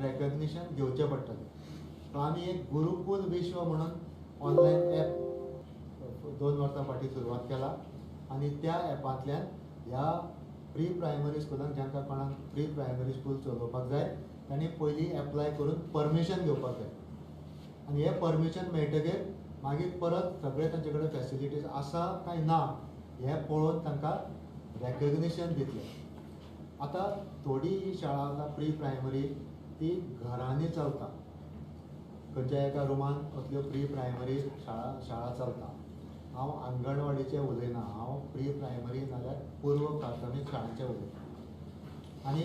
Recognition घेवचें पडटलें. So आमी एक गुरुकुल विश्व म्हणून ऑनलायन ॲप 2 वर्सां फाटीं सुरवात केला आनी त्या ॲपांतल्यान ह्या प्री प्रायमरी स्कुलांक जांकां कोणाक प्री प्रायमरी स्कूल चलोवपाक जाय तांणी पयलीं एप्लाय करून परमिशन घेवपाक जाय आनी हें परमिशन मेळटकीर मागीर परत सगळे तांचे कडेन फॅसिलिटीज आसा काय ना हें पळोवन तांकां रेकग्निशन दितलें. आतां थोडी शाळा आसा प्री प्रायमरी ती घरांनी चलता, खंयच्या एका रुमान असल्यो प्री प्रायमरी शाळा चलता. हांव अंगणवाडीचें उलयना, हांव प्री प्रायमरी नाल्यार पूर्व प्राथमीक शाळांचें उलयतां. आनी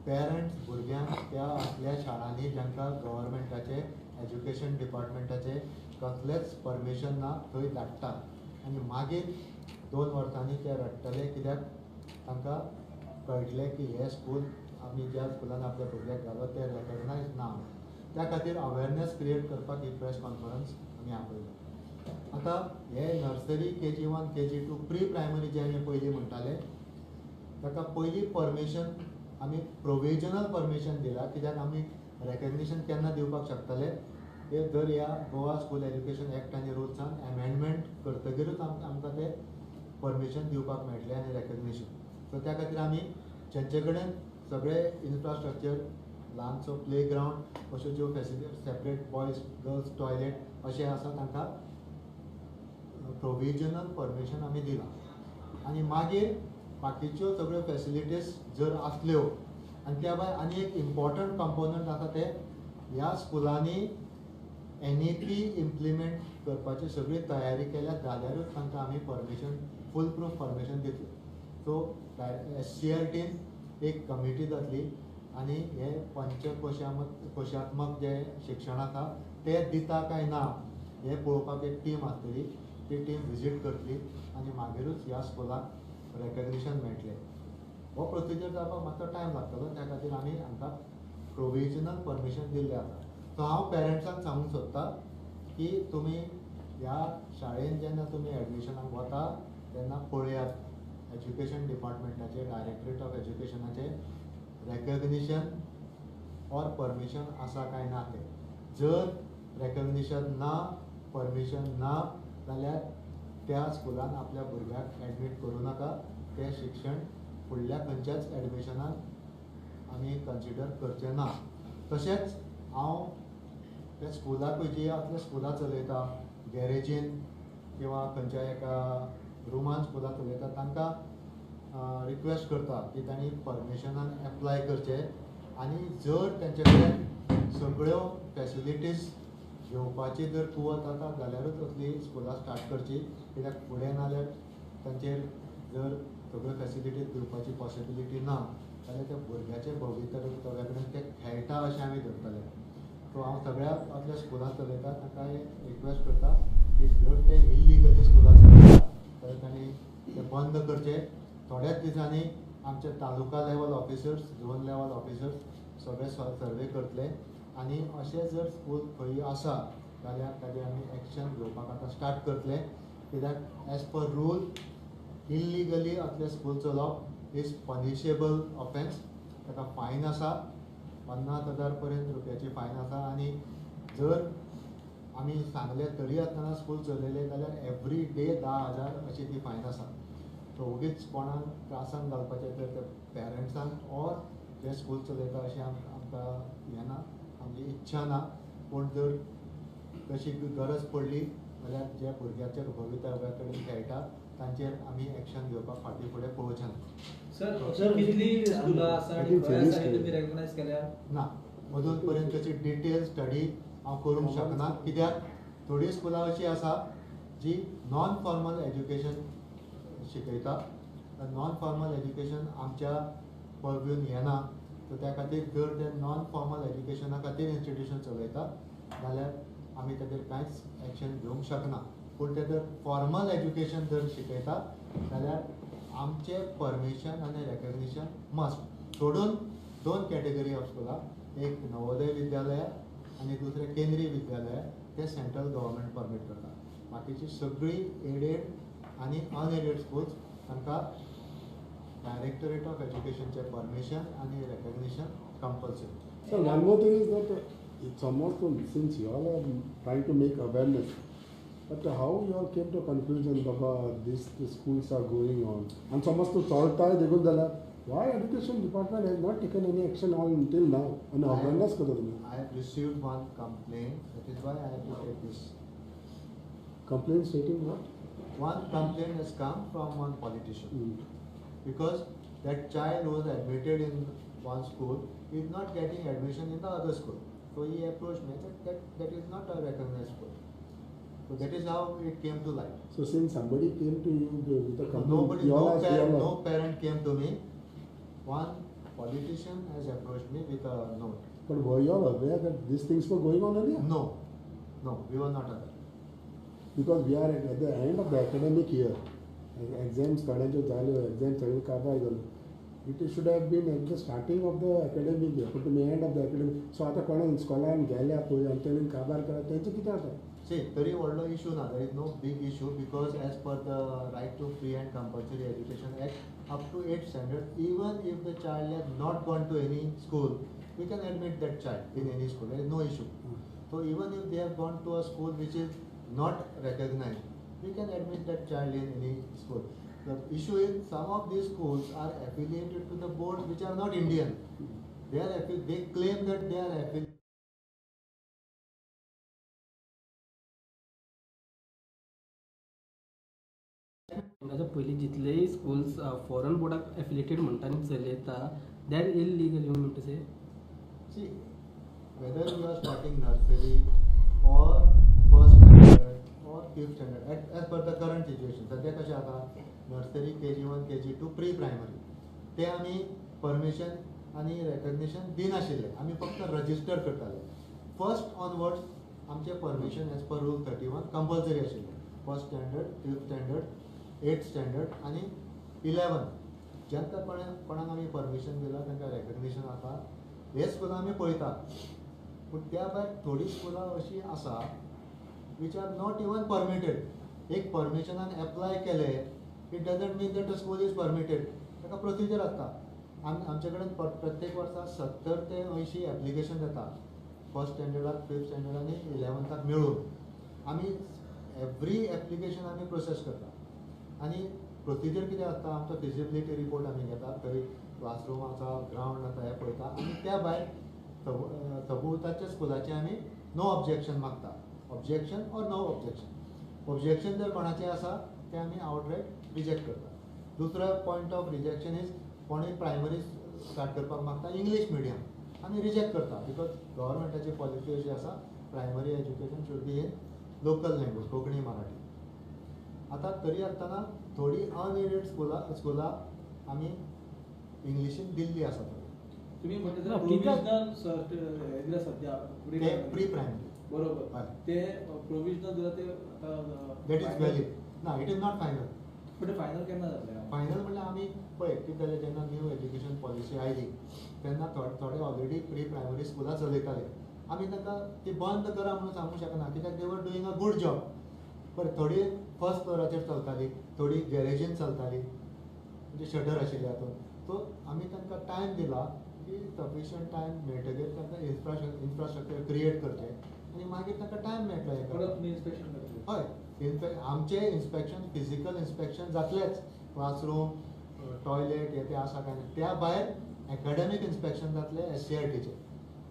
पेरंट्स भुरग्यांक त्या असल्या शाळांनी जांकां गव्हर्मेंटाचे एज्युकेशन डिपार्टमेंटाचे कसलेंच परमिशन ना थंय धाडटात आनी मागीर 2 वर्सांनी ते रडटले कित्याक तांकां कळटलें की हे स्कूल आमी ज्या स्कुलान आपल्या भुरग्याक घालो ते रेकग्नायज ना. त्या खातीर अवेरनेस क्रिएट करपाक ही प्रेस कॉन्फरन्स आमी आपयलो. आतां हे nursery KG1 KG2 pre primary जे आमी पयलीं म्हणटाले ताका पयलीं परमिशन आमी प्रोविजनल परमिशन दिला कित्याक आमी रेकग्निशन केन्ना दिवपाक शकतले ते जर ह्या गोवा स्कूल एज्युकेशन एक्ट आनी रुल्सान एमेंडमेंट करतकीरूच आमकां ते परमिशन दिवपाक मेळटलें आनी रेकग्निशन. सो त्या खातीर आमी जेंचे कडेन सगळे इन्फ्रास्ट्रक्चर ल्हानसो प्ले ग्रावंड अश्यो ज्यो facility separate boys girls toilet अशें आसा तांकां प्रोविजनल परमिशन आमी दिलां. आनी मागीर बाकीच्यो सगळ्यो फॅसिलिटीज जर आसल्यो आनी त्या भायर आनी एक इम्पॉर्टंट कंपोनंट आसा ते ह्या स्कुलांनी NEP इम्प्लिमेंट करपाची सगळी तयारी केल्या जाल्यारूच तांकां आमी परमिशन फूल प्रूफ परमिशन दितले. सो SCRTन एक कमिटी जातली आनी हे पंचकोशात्मक जे शिक्षण आसा तें दिता काय ना हें पळोवपाक एक टीम आसतली. ती टीम विजीट करतली आनी मागीरूच ह्या स्कुलाक रेकग्निशन मेळटलें. हो प्रोसिजर जावपाक मातसो टायम लागतलो, त्या खातीर आमी हांकां प्रोविजनल परमिशन दिल्लें आसा. सो हांव पेरंट्सांक सांगूंक सोदतां की तुमी ह्या शाळेन जेन्ना तुमी एडमिशनाक वता तेन्ना पळयात एज्युकेशन डिपार्टमेंटाचे डायरेक्टरेट ऑफ एज्युकेशनाचे रेकग्निशन ऑर परमिशन आसा काय ना तें. जर रेकग्निशन ना, परमिशन ना जाल्यार त्या स्कुलान आपल्या भुरग्याक एडमीट करूं नाका. तें शिक्षण फुडल्या खंयच्याच एडमिशनाक आमी कन्सिडर करचें ना. तशेंच हांव त्या स्कुलाकूय जी आपल्या स्कुलां चलयता गॅरेजीन किंवा खंयच्या एका रुमान स्कुलां चलयता तांकां रिक्वेस्ट करता की तांणी परमिशनान एप्लाय करचें आनी जर तेंचे कडेन सगळ्यो फॅसिलिटीज घेवपाची जर कुवत आसा जाल्यारूच असली स्कुलां स्टार्ट करची. कित्याक फुडें नाल्यार तांचेर जर सगळ्यो फॅसिलिटीज दिवपाची पॉसिबिलिटी ना जाल्यार त्या भुरग्याचें भवितव्य कडेन ते खेळटा अशें आमी धरतले. सो हांव सगळ्या असल्या स्कुलां चलयता ताका रिक्वेस्ट करता की जर ते इल्लिगली स्कुलां चलयता जाल्यार तांणी ते बंद करचे. थोड्याच दिसांनी आमचे taluka level officers, zone level officers सगळे सर्वे करतले आनी अशें जर स्कूल खंय आसा जाल्यार ताजेर आमी एक्शन घेवपाक आतां स्टार्ट करतले. कित्याक एज पर रूल इल्लिगली असले स्कूल चलोवप इज पनिशेबल ऑफेन्स. ताका फायन आसा, 50,000 पर्यंत रुपयाची फायन आसा. आनी जर आमी सांगलें तरी आसतना स्कूल चलयलें जाल्यार एवरी डे 10,000 अशी ती फायन आसा. सो उगीच कोणाक त्रासान घालपाचें तर ते पेरंट्सांक ऑर जे स्कूल चलयता अशें आमकां हें ना, आमची इच्छा ना. पूण जर तशी गरज पडली जाल्यार जे भुरग्याच्या भवितव्या कडेन खेळटा तांचेर आमी एक्शन घेवपाक फाटीं फुडें पळोवचें ना. सर कितली स्कुलां आसा आनी खंय आसा तुमी रेकग्नायज केल्या? ना, अजून पर्यंत तशी डिटेल स्टडी हांव करूंक शकना. कित्याक थोडी स्कुलां अशीं आसा जी नॉन फॉर्मल एज्युकेशन शिकयता. नॉन फॉर्मल एज्युकेशन आमच्या परव्यून येना. सो त्या खातीर जर ते नॉन फॉर्मल एज्युकेशना खातीर इन्स्टिट्यूशन चलयता जाल्यार आमी ताचेर कांयच एक्शन घेवंक शकना. पूण ते जर फॉर्मल एज्युकेशन जर शिकयता जाल्यार आमचे परमिशन आनी रेकग्निशन मस्ट. सोडून 2 कॅटेगरी ऑफ स्कुलां, एक नवोदय विद्यालया आनी दुसरें केंद्रीय विद्यालया, ते सेंट्रल गव्हर्मेंट परमीट करता. बाकीची सगळीं एडेड आनी अनएडेड स्कूल्स तांकां डायरेक्टरेट ऑफ एज्युकेशनचें परमिशन आनी recognition compulsory. So one more thing is that it's almost since you all are trying to make awareness, but how you all came to a conclusion Baba these the schools are going on and समज तो चलता है देखो जला why education department has not taken any action on until now and awareness करतो तुम्ही I have received one complaint. That is why I have to take this. complaint stating what? One complaint has come from one politician because that child who was admitted in one school is not getting admission in the other school. So he approached me that that is not a recognized school. So that is how it came to light. So since somebody came to you with a complaint, Nobody, you all asked, you all no parent came to me. One politician has approached me with a note. But were you all aware that these things were going on earlier? No, we were not aware. Because we are at the end of the academic year. Exams काढायचे झाले, exams सगळे काढायला झाले. It should have been at the starting of the academic year, but the end of the academic. So आता कोणा स्कॉलान गेल्या पळय आनी तेणेन काबार केला तेंचे कितें आसा? See, very व्हडलो issue ना. There is no big issue because as per the Right to Free and Compulsory Education Act, up to 8th standard, even if the child has not gone to any school, we can admit that child in any school. There is no issue. So even if they have gone to a school which is not recognized, we can admit that child in any school. The issue is some of these schools are affiliated to the boards which are not Indian. They claim that they are affiliated. हांगाच्या पयलीं जितलेय schools foreign बोर्डाक affiliated म्हणटानी चलयता that illegal you mean to say See, whether you are starting nursery or first standard or fifth standard, as per the current situation, सध्या कशें आसा nursery KG1, KG2 pre primary ते आमी permission आनी recognition दिनाशिल्ले, आमी फक्त रजिस्टर करताले. First onwards आमचे permission as per rule 31 compulsory आशिल्ले. First standard, fifth standard, 8th standard आनी 11 जेन्ना कोणाक आमी परमिशन दिला तांकां रेकग्निशन आसा. हे स्कुलां आमी पळयता पूण त्या भायर थोडी स्कुलां अशीं आसा which are not even permitted. एक परमिशनान एप्लाय केले it doesn't mean that a school is permitted. ताका प्रोसिजर आसता. आमचे कडेन प्रत्येक वर्सा 70 ते 80 एप्लिकेशन येता फर्स्ट स्टँडर्डाक, फिफ्थ स्टँडर्ड आनी 11थाक मेळून. आमी एवरी एप्लिकेशन आमी प्रोसेस करता आनी प्रोसिजर कितें आसता आमचो फिजिबिलिटी रिपोर्ट आमी घेता. थंय क्लासरूम आसा, ग्रावंड आसा हें पळयता आनी त्या भायर सभोवताच्या स्कुलाचें आमी नो ऑब्जेक्शन मागता. Objection or no objection. Objection जर कोणाचें आसा तें आमी आवटरायट रिजेक्ट करता. दुसरो पॉयंट ऑफ रिजेक्शन इज कोणूय प्रायमरी स्टार्ट करपाक मागता इंग्लीश मिडियम आमी रिजेक्ट करता बिकॉज गव्हर्मेंटाची पॉलिसी अशी आसा primary education should be in local language, Konkani, Marathi. आतां तरी आसतना थोडी अनएडेड स्कुलां आमी इंग्लिशीन दिल्ली आसा. तुम्ही म्हणता ना, प्रोविजनल हे दिला सध्या ते प्री प्रायमरी बरोबर हय. ते प्रोविजनल दिला ते दॅट इज व्हॅलिड ना. It is not final. पण फायनल केन्ना जातलें? फायनल म्हणल्यार आमी पळय कितें जालें जेन्ना न्यू एज्युकेशन पॉलिसी आयली तेन्ना थोडे ऑलरेडी प्री प्रायमरी स्कुलां चलयताले. आमी तांकां ती बंद करा म्हणून सांगूंक शकना कित्याक दे वर doing a good job. But थोडी फर्स्ट फ्लोराचेर चलताली, थोडी गॅरेजीन चलताली म्हणजे शटर आशिल्ले हातून. सो आमी तांकां टायम दिला की सफिशियंट टायम मेळटकीर तांकां इन्फ्रास्ट्रक्चर क्रिएट करचें आनी मागीर तांकां टायम मेळटलो हें परत करपाक. तुम्ही इन्स्पेक्शन करतले? हय, आमचे इन्स्पेक्शन फिजिकल इन्स्पेक्शन जातलेच. क्लासरूम, टॉयलेट हे ते आसा काय ना. त्या भायर एकाडेमीक इन्स्पेक्शन जातले SCRTचे.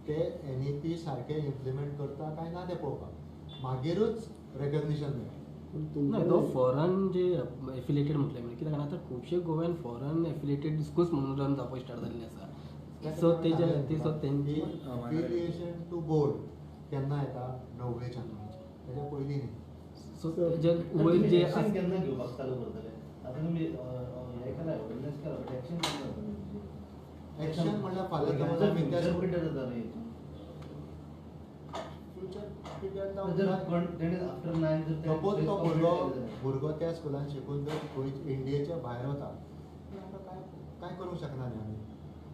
ते NEP सारके इम्प्लिमेंट करता काय ना ते पळोवपाक मागीरूच रेकग्निशन मेळटा. ना तो फॉरेन जे एफिलिएटेड म्हटलें म्हणजे कित्याक आतां खुबशे गोव्यान फॉरेन एफिलिएटेड स्कूल्स म्हणून रन जावपाक स्टार्ट जाल्ले आसा. सो तेजे तेंची एफिलिएशन टू बोर्ड केन्ना येता 9वेच्या तेच्या पयलीं न्ही. सो जे वयर जे ऍक्शन केन्ना घेवपाक चालू करतले? आतां तुमी हे केला अवेरनेस केला बट ऍक्शन केन्ना जातलें? ऍक्शन म्हणल्यार फाल्यां समज आमी त्या फ्युचर पिड्यार जाता न्ही. फ्युचर पिड्यार जर जावन तेणे आफ्टर 9 जर ते सपोज तो भुरगो त्या स्कुलान शिकून जर खंय इंडियेच्या भायर वता ताका काय करूंक शकना न्ही आमी.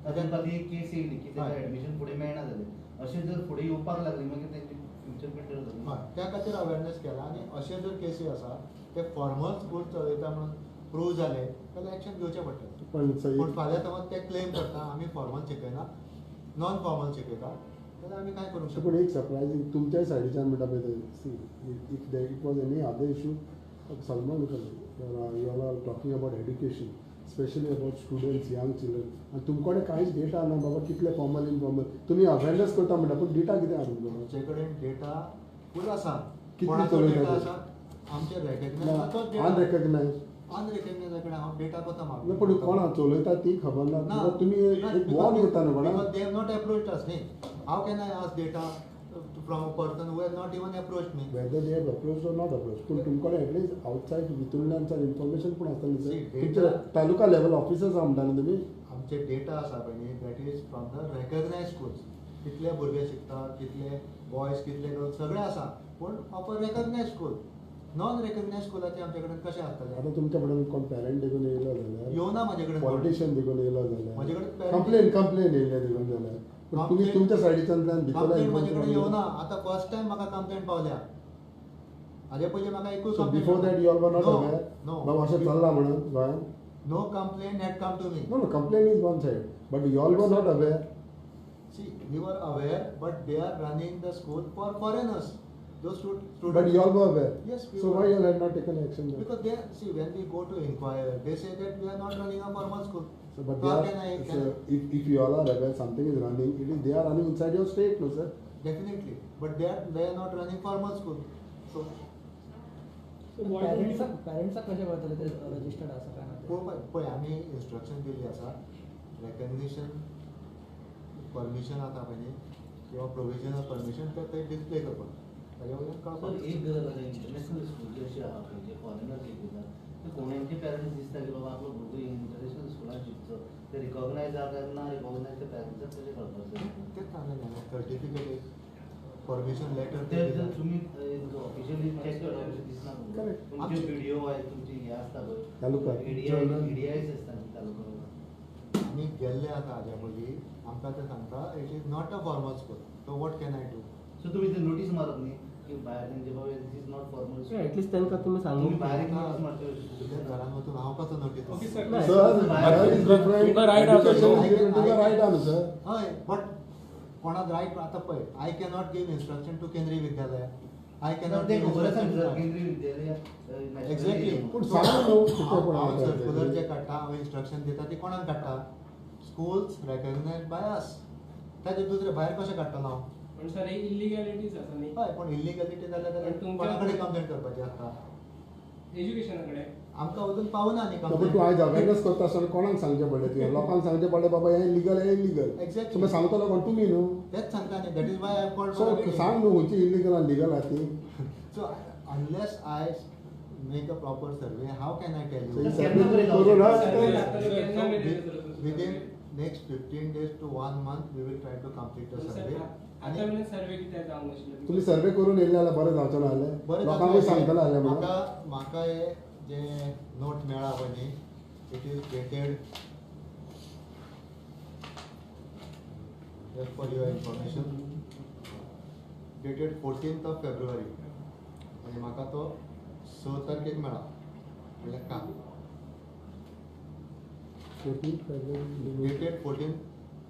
ताका ती केस येयली की ताका हय. एडमिशन फुडें मेळना जालें अशें जर फुडें येवपाक लागली मागीर तेंची फ्युचर पिड्यार जाता. हय, त्या खातीर अवेरनेस केला आनी अशे जर केसी आसा ते फॉर्मल स्कूल चलयता म्हणून प्रूव जाले जाल्यार एक्शन घेवचें पडटलें. पण पूण फाल्यां समज ते क्लेम करता आमी फॉर्मल शिकयना नॉन फॉर्मल शिकयता जाल्यार आमी काय करूंक So, शकता. पण एक सरप्रायझिंग तुमच्या सायडीच्यान म्हणटा पळय ते if it was any other issue Salman you are talking about education specially about students young children आनी तुमचे कडेन कांयच डेटा ना बाबा कितले फॉर्मल इनफॉर्मल तुमी अवेरनेस करता म्हणटा पूण डेटा कितें आहा तुमचे आमचे कडेन डेटा फूल आसा. कितली कोणाचो चलयता डेटा ते? आसा आमचे रेकग्नायज डेटा अनरेकग्नायज अनरेकग्नायज कडेन हांव डेटा कोता ना पण कोणा चलयता ती खबर ना किंवा तुमी एक वॉल करता न्हू कोणा they have not approached us न्ही. How can I ask data from a person who has not even approached me. Whether they have approach or not approach पूण तुमचे कडेन एटलीस्ट आउटसायड भितरल्यान इन्फॉर्मेशन पूण आसतलें See, सर data- तुमचे तालुका level officers आहा म्हणटा न्हू तुमी आमचे डेटा आसा पळय न्ही that is from the रेकग्नायज schools. कितले भुरगे शिकता कितले बॉयज कितले गर्ल्स सगळें आसा पूण of a recognise school. Non recognise स्कुलाचे आमचे कडेन कशें आसतलें. आता तुमच्या कडेन कोण पॅरंट देखून येयलो जाल्यार येवना म्हाजे कडेन कोण. पॉलिटिशियन देखून येयलो म्हाजे जाल्यार कडेन parent- कंप्लेन येयले देखून जाल्यार पण तुम्ही Complaint- तुमच्या सायडीच्यान कंप्लेंट म्हाजे कडेन येवना. आतां फर्स्ट टायम म्हाका कंप्लेंट पावल्या. हाजे पयलीं म्हाका एकूच so before that you all were not aware बाबा अशें चल्लां म्हणून गोंयांत no complaint had come to me. No no complaint is one side but you all were not aware See, we were aware, but they are running the school for foreigners. Those students. But you all वर aware Yes, we so were. Y you have not taken action Because they see when we go to inquire, they say that we are not running a formal school. So, but So how they can I? are, Can so if you all are aware something is running, it is they are running inside your state, no sir? definitely, but they are not running formal school. So पॅरेंट्साक कशें कळटलें ते registered आसा काय ना ते? पळय आमी instruction Delhi आसा. रेकग्निशन परमिशन आसा पळय न्ही किंवा प्रोविजनल परमिशन ते थंय डिस्प्ले करपाक ताजे वयल्यान सर कळपाक. एक गरज आसा इंटरनॅशनल स्कूल जे अशी आहा पळय जे फॉरेनर शिकयता ते कोणाचे पेरंट्स दिसता की बाबा आपलो भुरगो इंटरनॅशनल स्कुलान शिकचो ते रिकॉग्नायज आहा काय ना रिकॉग्नायज ते पेरंट्साक कशें कळपाक जाय तेच सांगलें हांवें सर्टिफिकेट परमिशन लेटर ते जर तुम्ही ऑफिशियली चेक करता अशें दिसना Correct. तुमचे व्हिडिओ आहे तुमची हे आसता तालुका. पळय एडीआयज आसता तालुका आमी गेल्ले आतां हाज्या पयलीं आमकां ते सांगता it is not a formal school. So what can I do. So तुम्ही ते नोटीस मारत न्ही की भायर तेंचे बाबा दिस इज नॉट फॉर्मल ॲटलिस्ट तांकां तुमी सांगून तुम्ही भायर एक नोटीस तुज्या मारता घरान वचून हांव कसो नोटीस Okay, sir. दिवं? Sir, that is different. तुमकां right आहा Education तसो. is different. तुमकां right आहा न्हू sir? हय बट कोणाक रायट आतां पळय I cannot give instruction to Kendriya Vidyalaya. I cannot ते गिव खबर आसा न्ही सर इन्स्ट्रक्शन. केंद्रीय विद्यालय एक्झॅक्टली पूण सांग न्हू कितें कोण हांव आहा सर्क्युलर ते. जे काडटा हांव इन्स्ट्रक्शन दिता ती कोणाक काडटा. Schools रेकग्नायज by us. ताजे दुसरे भायर कशें काडटलो हांव. पण सर एक इलिगॅलिटीज आसा न्ही हय पण इलिगॅलिटी जाल्यार पण तुमच्या- कोणा कडेन कंप्लेंट करपाची आसता. एज्युकेशना आमकां अजून पावना न्ही No, but तूं कंप्लेंट. आयज अवेरनेस करता आसतना कोणाक सांगचें पडलें तुवें लोकांक सांगचें पडलें बाबा हें इलिगल हें इलिगल Exactly. तुमी सांगतलो कोण तुमी न्हू तेच सांगता न्ही that is why I called so सांग न्हू खंयची इलिगल आनी लिगल आहा ती So unless I make a proper survey, how can I tell So you? He Sir, सर्वे केन्ना तुम्ही करू ना survey So, लागतलो? within next 15 days to 1 month, we will try to complete the survey. आता म्हणजे सर्वे कितें जावंक नाशिल्लो तुम्ही सर्वे करून येयले जाल्यार बरें जावचें ना बरें जाल्यार लोकांकूय सांगतले जाल्यार म्हणून म्हाका हे जे नोट मेळ्ळा पळय न्ही it is dated just for your information dated 14th of February म्हणजे म्हाका तो 6 तारखेक मेळ्ळा म्हणल्यार काल. 14th February. Dated 14th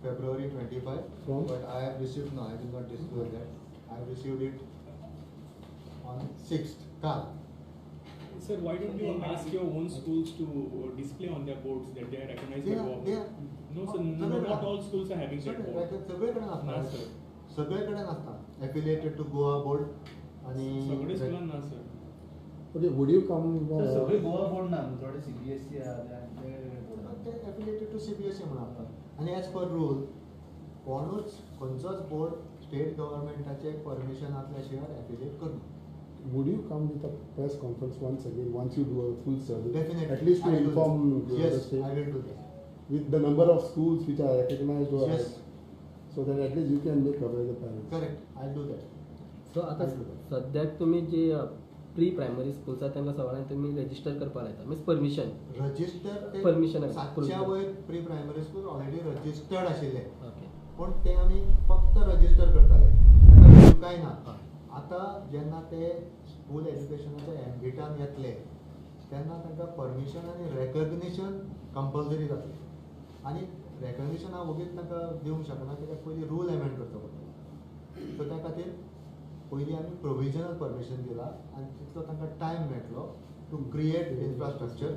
February 25. From? But I have received, no, I will not disclose that. I have received it on 6th, Kal. Sir, why don't you ask your own schools to display on their boards that they are recognized by government? No, sir, not all schools are having that board. सगळेकडे ना, असतात. sir. सगळेकडे असतात. Affiliated to Goa board आणि सगळे स्कुलांना ना, sir. Okay, would you come? Sir सगळे Goa board ना थोडे CBSE आहा ते बोर्ड ते affiliated to CBSE म्हणून असतात. आणि as per rule, कोणूच खंयचोच बोर्ड स्टेट गव्हर्नमेंटाचे परमिशन असल्या शिवाय affiliate करना. Would you come with a press conference once again once you do a full survey? Definitely. At least to I will do inform that. the Yes, state I will do that. with the number of schools which are recognized or Yes. so that at least you can make aware the parents. Correct. I'll do that. So आता सद्याक तुम्ही जे pre primary schools आसा तांकां सगळ्यांक तुमी resistor करपाक लायता मीन्स परमिशन रजिस्टर Permission आहे. 700 वयर pre primary school already registered आशिल्ले ओके पण ते आमी फक्त रजिस्टर करताले काय ना. आतां जेन्ना ते स्कूल एज्युकेशनाच्या एम्बिटान येतले तेन्ना तांकां परमिशन आनी रेकग्निशन कंपल्सरी जातलें. आनी रेकग्निशन हांव वगीच तांकां दिवंक शकना कित्याक पयलीं रूल एमेंड करचो पडटलो सो त्या खातीर पयलीं आमी प्रोविजनल परमिशन दिलां आनी तितलो तांकां टायम मेळटलो टू क्रिएट इन्फ्रास्ट्रक्चर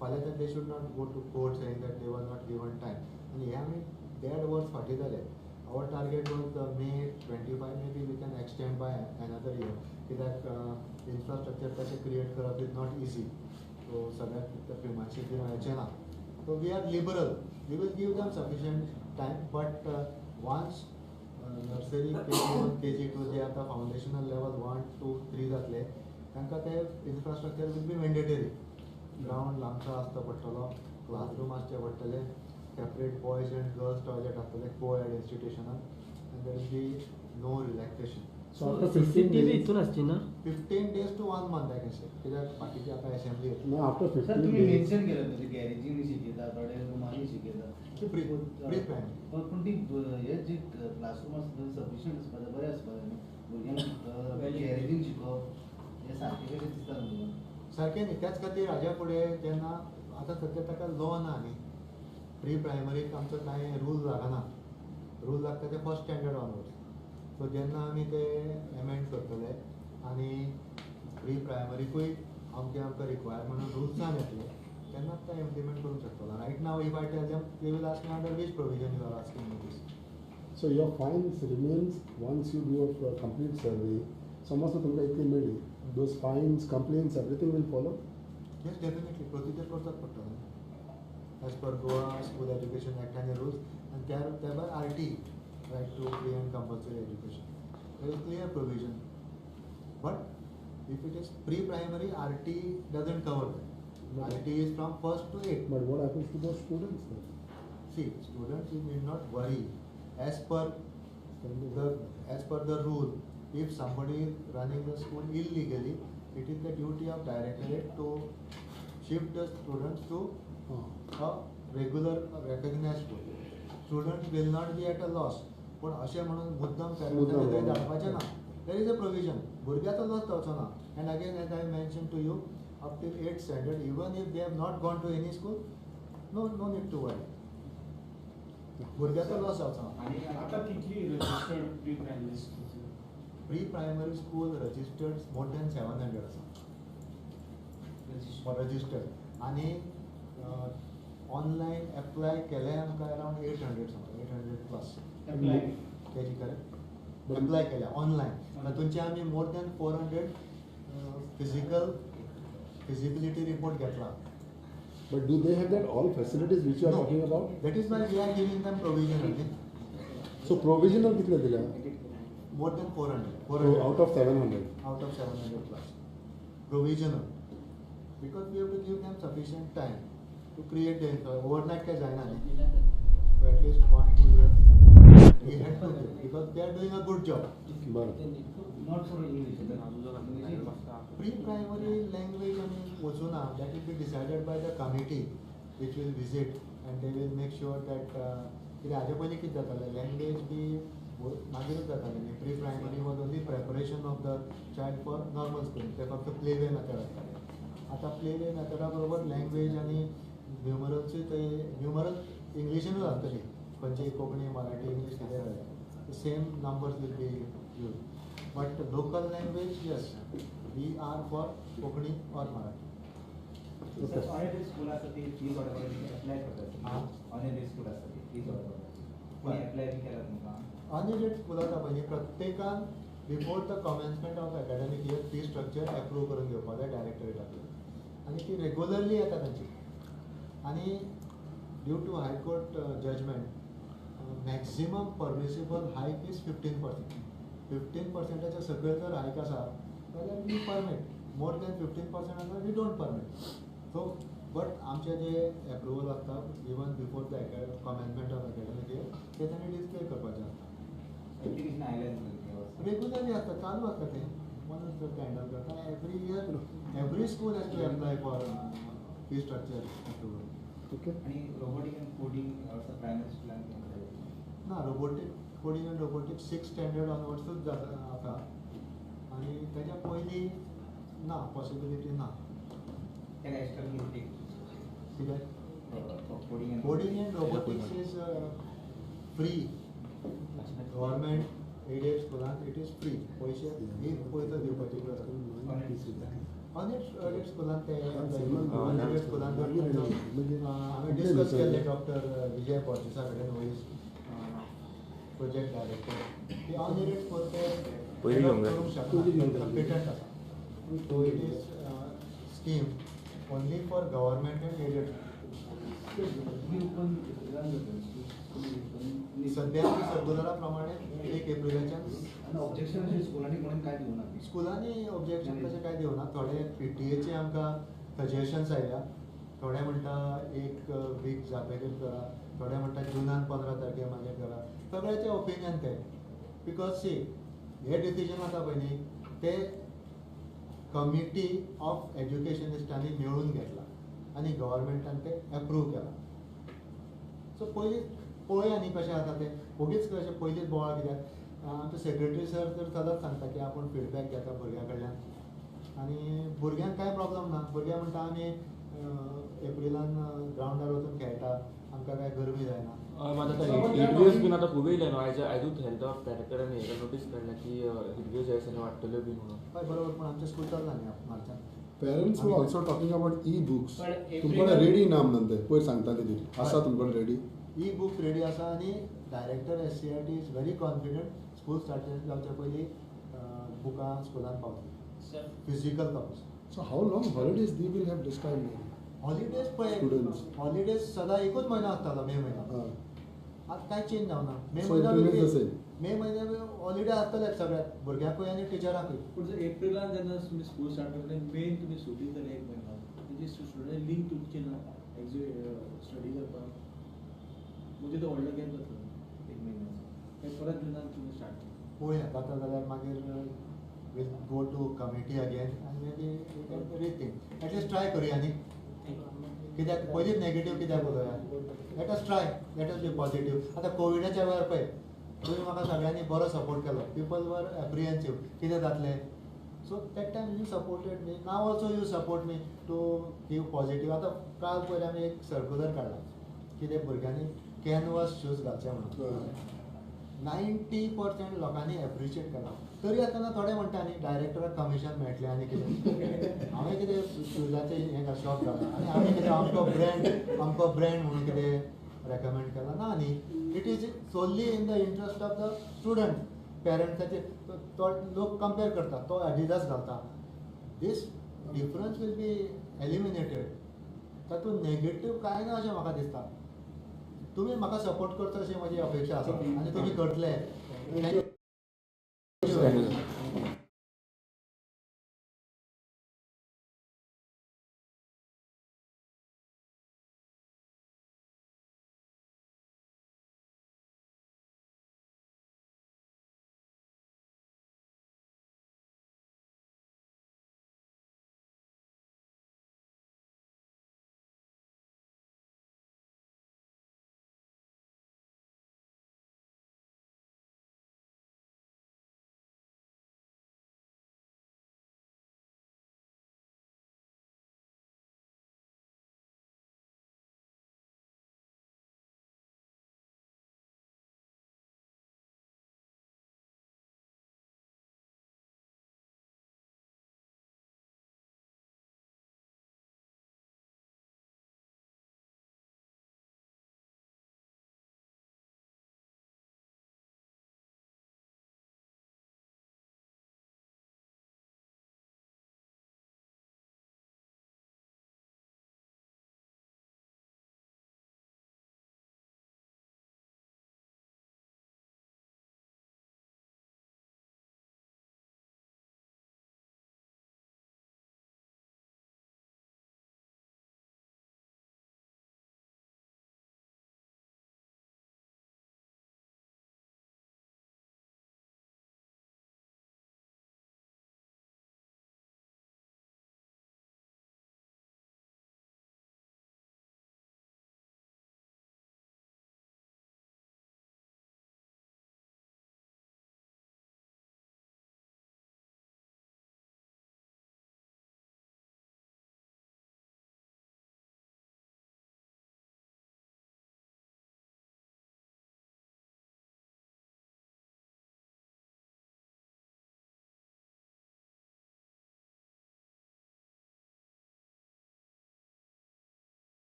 फाल्यां they should not go to court saying that they were not given time आनी हे आमी 1.5 वर्स फाटीं जाले our target was May 25 maybe we can extend by another year कित्याक इन्फ्रास्ट्रक्चर तशें क्रिएट करप इज नॉट इजी सो सगळ्याक प्रिमायसेस दिवन हेचें ना so we are liberal we will give them sufficient time but once nursery KG1 KG2 जे आतां फावंडेशनल level 1 2 3 जातले तांकां ते infrastructure will be mandatory ground लांबचो आसचो पडटलो क्लासरूम आसचे पडटले separate boys and girls toilet आसतले को-एड इंस्टिट्यूशनान and there be no relaxation So after 15 CCTV days, हितून आसची ना 15 days to 1 month I can say कित्याक बाकीची आतां असेंब्ली no, after सर 15 तुम्ही days, मेन्शन केलं म्हणजे गॅरेजींनी शिकयता थोडे रुमांनी शिकयता ती प्री प्रायमरी पूण ती हे जी क्लासरूम आसता थंय सफिशियंट आसपा जाय बरें आसपा जाय न्ही भुरग्यांक गॅरेजीन शिकोवप हे सारकें कशें दिसता तुमकां सारकें न्ही त्याच खातीर हाज्या फुडें जेन्ना आतां सद्या ताका लॉ ना न्ही प्री प्रायमरीक आमचो कांय रूल लागना रूल लागता ते फर्स्ट स्टँडर्ड ऑनवर्ड्स सो जेन्ना आमी ते एमेंड करतले आनी प्री प्रायमरीकूय आमकां रिक्वायरमेंट रुल्सान येतले तेन्नाच ते इम्प्लिमेंट करूंक शकतलो right now if I tell them they will ask me under which provision you are asking me this so your fines remains once you do a complete survey. समज तुमकां इतली मेळ्ळी, those fines, complaints, everything will follow. Yes definitely procedure करचोच पडटलो as per Goa school education act आनी rules आनी त्या भायर RT right to free and compulsory education. There is clear provision. But if it is pre-primary, RT doesn't cover that. But RT is from 1st to 8th. But what happens to those students then? See, students, you need not worry. As per the rule, if somebody is running the school illegally, it is the duty of directorate to shift the students to a regular recognized school. Students will not be at a loss. पण अशें म्हणून मुद्दम पॅरंट्सांनी थंय धाडपाचें ना there is a provision भुरग्याचो loss जावचो ना and again as I mention to you up till 8th standard even if they have not gone to any school no need to worry भुरग्याचो लॉस जावचो ना आणि आता कितली registered pre primary school pre primary school registered more than 700 आसा registered आनी online apply केले आमकां अरावंड 800 प्लस तेजी करेक्ट एप्लाय केल्या ऑनलायन तातूंचे आमी more than 400 physical feasibility report घेतला But do they have that all facilities which you are talking about? That is why we are giving them provisional. So provisional कितले दिल्या? More than 400. So out of 700. Out of 700 plus. Provisional. Because we have to give them sufficient time to create the overnight का जाना नहीं. So at least 1-2 years we had to give because they are doing a good job. बरं. Not for English Pre-primary language and Wazuna, that will be decided by the committee which will visit and they will make sure that कितें हाजे पयलीं कितें जातालें language बी मागीरूच जातालें न्ही pre primary was only preparation of the child for normal school ते फक्त play way method आसताले आतां प्ले वे मेथडा बरोबर लँग्वेज आनी न्युमरल्सूय थंय न्युमरल इंग्लिशीनूच आसतली खंयचीय कोंकणी मराठी इंग्लीश कितें जालें same numbers will be use but local language yes we are for Konkani और मराठी सर ऑनलाइन स्कूल आसा ती फीज ऑर्डर अप्लाय करतात ऑनलाइन स्कूल आसा ती फीज ऑर्डर कोणी अप्लाय बी केला तुमकां अनएडेड स्कूल आसा पळय प्रत्येकान before the commencement of academic year fee structure approve करून घेवपाक जाय डायरेक्टरेटाक आनी ती रेग्युलरली येता तांची आनी due to high court judgement maximum permissible hike is 15%. 15%च्या सकयल जर हायक आसा जाल्यार वी परमीट मोर दॅन 15% आसा we don't permit so but आमचे जे एप्रुवल आसता even before the commencement of academic year ते तांणी डिस्प्ले करपाचें आसता एप्लिकेशन आयल्यान रेग्युलरली आसता चालू आसता तें म्हणून तर हँडल करता every year every school has to apply for fee structure approval Okay. आणि robotic and coding also primary स्कूलान ना रोबोटिक कोडिंग आनी रोबोटिक 6th स्टँडर्ड ऑनवर्ड्सूच आसा आनी तेच्या पयलीं ना पॉसिबिलिटी ना तेका एक्स्ट्रा फी कित्याक coding and Coding and robotics is free. Government aided schools, it is free. पैसे एक पैसा दिवपाची गरज अनेक स्कुलांत ते अनेक स्कुलांत हांवें डिस्कस केल्ले डॉक्टर विजय बोर्जिसा कडेन हू इज प्रोजेक्ट डायरेक्टर ते अनएडेड स्कूल ते करूंक शकना पेटंट आसा so it is scheme only for government and aided सध्या सर्क्युलरा प्रमाणे 1 एप्रिलाच्यान ऑब्जेक्शन स्कुलांनी म्हणून काय दिवना स्कुलांनी ऑब्जेक्शन तशें काय दिवना थोडे PTA चे आमकां सजेशन्स आयल्या थोडे म्हणटा 1 वीक जातकीर करा थोडे म्हणटा जुनान 15 तारखे मागीर करा सगळ्याचे ओपिनियन ते बिकॉज सी हे डिसिजन आसा पळय न्ही ते कमिटी ऑफ एज्युकेशनिस्टांनी मेळून घेतला आनी गव्हर्मेंटान ते एप्रूव केला सो पयलीं पळया न्ही कशें आसा तें उगीच कशें पयलींच बोवाळ कित्याक आमचो सेक्रेटरी सर तर सदांच सांगता की आपूण फिडबॅक घेता भुरग्यां कडल्यान आनी भुरग्यांक कांय प्रॉब्लम ना भुरग्यां म्हणटा आमी एप्रिलान ग्रावंडार वचून खेळटा आमकां कांय गरमी जायना हिटवेव्स बीन आतां खूब येयले न्हू आयजूच हेल्थ पॅरेकरांनी हेका नोटीस काडल्या की हिटवेव्स ह्या दिसांनी वाडटल्यो बीन म्हणून हय बरोबर पूण आमचें स्कूल चलना न्ही मार्चान Parents were also talking about e-books. But every तुमकडे रेडी ना म्हणते पयर सांगताले ती आसा तुमकडे रेडी ई बुक रेडी आसा आनी director SCRT is very confident school start जावच्या पयलीं बुकां स्कुलान पावतलीं physical copies so how long holidays they will have this time holidays पळय Students. हॉलिडेज सदां एकूच म्हयनो आसतालो मे म्हयनो आतां कांय चेंज जावना मे So it remains the same. मे म्हयन्या हॉलिडे आसतलेच सगळ्याक भुरग्यांकूय आनी टिचरांकूय पूण जर एप्रिलान जेन्ना तुमी स्कूल स्टार्ट करता मेन तुमी सुटी जाली 1 म्हयनो तेजी स्टुडंट लिंक तुटची ना स्टडी करपाक म्हणजे तो व्हडलो गॅप जातलो 1 म्हयन्याचो ते परत जुनान तुमी स्टार्ट पळोवया जाता जाल्यार मागीर will go to committee again आनी मेबी रिथींक एटलीस्ट ट्राय करुया न्ही कित्याक पयलींच नेगेटीव कित्याक उलोवया let us try let us be positive आतां कोविडाच्या वेळार पळय तुमी म्हाका सगळ्यांनी बरो सपोर्ट केलो पीपल वर एप्रिहेन्सीव कितें जातलें so that time you supported me now also you support me to give positive आतां काल पयर आमी एक सर्क्युलर काडला कितें भुरग्यांनी कॅनवास शूज घालचे म्हणून 90% लोकांनी एप्रिशिएट केला तरी आसतना थोडे म्हणटा न्ही डायरेक्टराक कमिशन मेळटलें आनी कितें हांवें कितें शूजाचें हें शॉप घाला आनी हांवें कितें अमको ब्रँड म्हणून कितें रेकमेंड केला ना न्ही it is solely in the interest of the student पेरंट्साचे तो लोक कंपेर करता तो एडिडास घालता this difference will be eliminated तातूंत नेगेटीव कांय ना अशें म्हाका दिसता तुमी म्हाका सपोर्ट करता अशी म्हजी अपेक्षा आसा आनी तुमी करतले